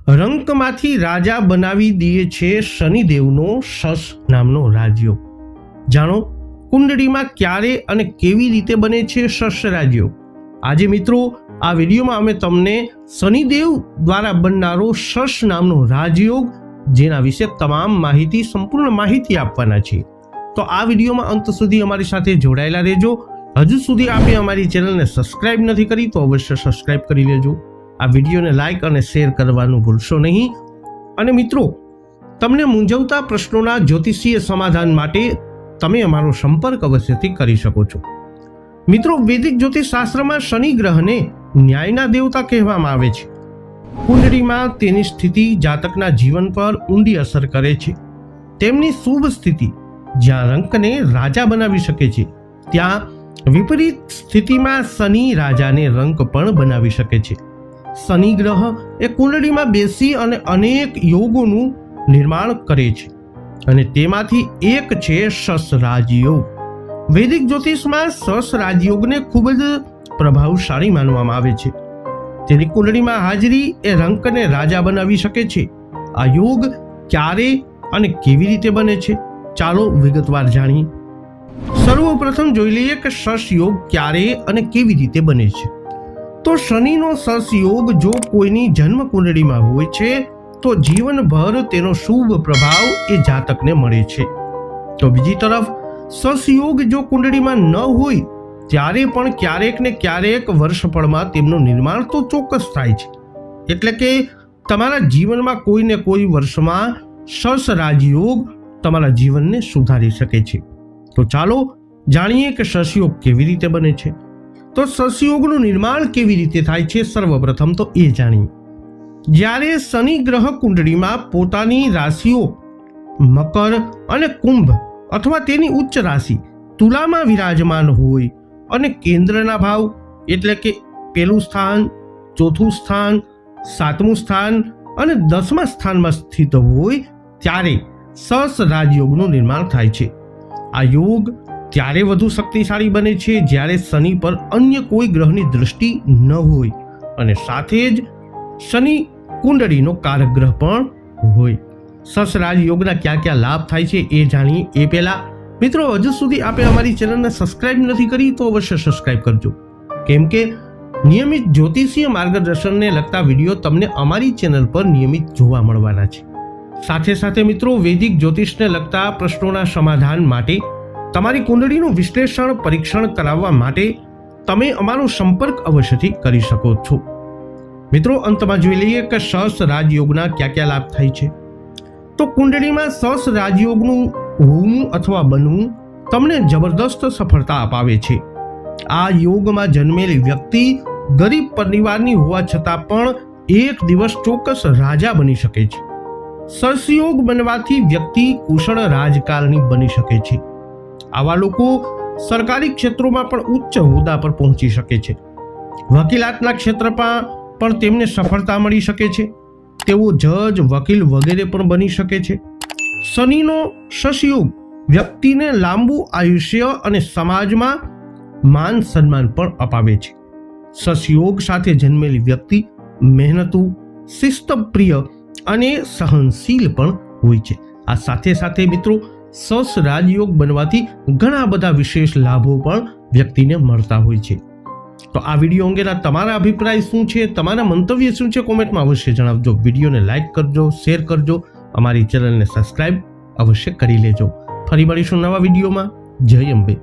રંકમાંથી રાજા બનાવી દે છે શનિદેવનો શશ નામનો રાજયોગ। જાણો કુંડળીમાં ક્યારે અને કેવી રીતે બને છે શશ રાજયોગ। આજે મિત્રો આ વિડીયોમાં અમે તમને શનિદેવ દ્વારા બનનારો શશ નામનો રાજયોગ જેના વિશે તમામ માહિતી સંપૂર્ણ માહિતી આપવાના છીએ। તો આ વિડીયોમાં અંત સુધી અમારી સાથે જોડાયેલા રહેજો। હજુ સુધી આપે અમારી ચેનલને સબસ્ક્રાઇબ નથી કરી તો અવશ્ય સબસ્ક્રાઇબ કરી લેજો। આ વિડીયોને લાઇક અને શેર કરવાનું ભૂલશો નહીં। અને મિત્રો તમને મૂંઝવતા પ્રશ્નોના જ્યોતિષીય સમાધાન માટે તમે અમારો સંપર્ક અવશ્યથી કરી શકો છો। મિત્રો વૈદિક જ્યોતિષશાસ્ત્રમાં શનિ ગ્રહને ન્યાયના દેવતા કહેવામાં આવે છે। કુંડળીમાં તેની સ્થિતિ જાતકના જીવન પર ઊંડી અસર કરે છે। તેમની શુભ સ્થિતિ જ્યાં રંકને રાજા બનાવી શકે છે ત્યાં વિપરીત સ્થિતિમાં શનિ રાજાને રંક પણ બનાવી શકે છે। શનિ ગ્રહ એ કુંડળીમાં બેસી અને અનેક યોગોનું નિર્માણ કરે છે અને તેમાંથી એક છે શશ રાજયોગ। વૈદિક જ્યોતિષમાં શશ રાજયોગને ખૂબ જ પ્રભાવશાળી માનવામાં આવે છે। તેની કુંડળીમાં હાજરી એ રંકને રાજા બનાવી શકે છે। આ યોગ ક્યારે અને કેવી રીતે બને છે ચાલો વિગતવાર જાણીએ। સર્વપ્રથમ જોઈ લઈએ કે શશ યોગ ક્યારે અને કેવી રીતે બને છે। તો શનિનો શશ યોગ જો કોઈની જન્મ કુંડળીમાં હોય છે તો જીવનભર તેનો શુભ પ્રભાવ એ જાતકને મળે છે। તો બીજી તરફ શશ યોગ જો કુંડળીમાં ન હોય ત્યારે પણ ક્યારેક ને ક્યારેક વર્ષફળમાં તેમનું નિર્માણ તો ચોક્કસ થાય છે। એટલે કે તમારા જીવનમાં કોઈ ને કોઈ વર્ષમાં શશ રાજયોગ તમારા જીવનને સુધારી શકે છે। તો ચાલો જાણીએ કે શશ યોગ કેવી રીતે બને છે। તો શશ યોગનું નિર્માણ કેવી રીતે થાય છે સર્વપ્રથમ તો એ જાણીએ। જ્યારે શનિ ગ્રહ કુંડળીમાં પોતાની રાશિઓ મકર અને કુંભ અથવા તેની ઉચ્ચ રાશિ તુલામાં વિરાજમાન હોય અને કેન્દ્રના ભાવ એટલે કે પહેલું સ્થાન, ચોથું સ્થાન, સાતમું સ્થાન અને 10મા સ્થાનમાં સ્થિત હોય ત્યારે શશ રાજયોગનું નિર્માણ થાય છે। આ યોગ ત્યારે વધુ શક્તિશાળી બને છે જ્યારે શનિ પર અન્ય કોઈ ગ્રહની દૃષ્ટિ ન હોય અને સાથે જ શનિ કુંડળીનો કારક ગ્રહ પણ હોય। શશ રાજયોગના કયા કયા લાભ થાય છે એ જાણીએ એ પહેલા મિત્રો હજુ સુધી આપે અમારી ચેનલને સબસ્ક્રાઇબ નથી કરી તો અવશ્ય સબસ્ક્રાઇબ કરજો, કેમ કે નિયમિત જ્યોતિષીય માર્ગદર્શનને લગતા વિડીયો તમને અમારી ચેનલ પર નિયમિત જોવા મળવાના છે। સાથે સાથે મિત્રો વૈદિક જ્યોતિષને લગતા પ્રશ્નોના સમાધાન માટે તમારી કુંડળીનું વિશ્લેષણ પરીક્ષણ કરાવવા માટે તમે અમારો સંપર્ક અવશ્યથી કરી શકો છો। મિત્રો અંતમાં જોઈ લઈએ કે શશ રાજયોગના કયા કયા લાભ થાય છે। તો કુંડળીમાં શશ રાજયોગનું હોવું અથવા બનવું તમને જબરદસ્ત સફળતા અપાવે છે। આ યોગમાં જન્મેલી વ્યક્તિ ગરીબ પરિવારની હોવા છતાં પણ એક દિવસ ચોક્કસ રાજા બની શકે છે। શશ યોગ બનવાથી વ્યક્તિ કુશળ રાજકારણી બની શકે છે। આવા લોકો સરકારી ક્ષેત્રોમાં પણ ઉચ્ચ હોદ્દા પર પહોંચી શકે છે। વકીલાતના ક્ષેત્રમાં પણ તેમને સફળતા મળી શકે છે। તેઓ જજ, વકીલ વગેરે પણ બની શકે છે। શનિનો શશ યોગ વ્યક્તિને લાંબુ આયુષ્ય અને સમાજમાં માન સન્માન પણ અપાવે છે। શશ યોગ સાથે જન્મેલી વ્યક્તિ મહેનતુ, શિસ્તપ્રિય અને સહનશીલ પણ હોય છે। આ સાથે સાથે મિત્રો શશ રાજયોગ બનવાથી ઘણા બધા વિશેષ લાભો પણ વ્યક્તિને મળતા હોય છે। તો આ વિડીયો અંગેના તમારા અભિપ્રાય શું છે, તમારા મંતવ્ય શું છે કોમેન્ટમાં અવશ્ય જણાવજો। વિડીયોને લાઇક કરજો, શેર કરજો, અમારી ચેનલને સબસ્ક્રાઇબ અવશ્ય કરી લેજો। ફરી મળીશું નવા વિડીયોમાં। જય અંબે।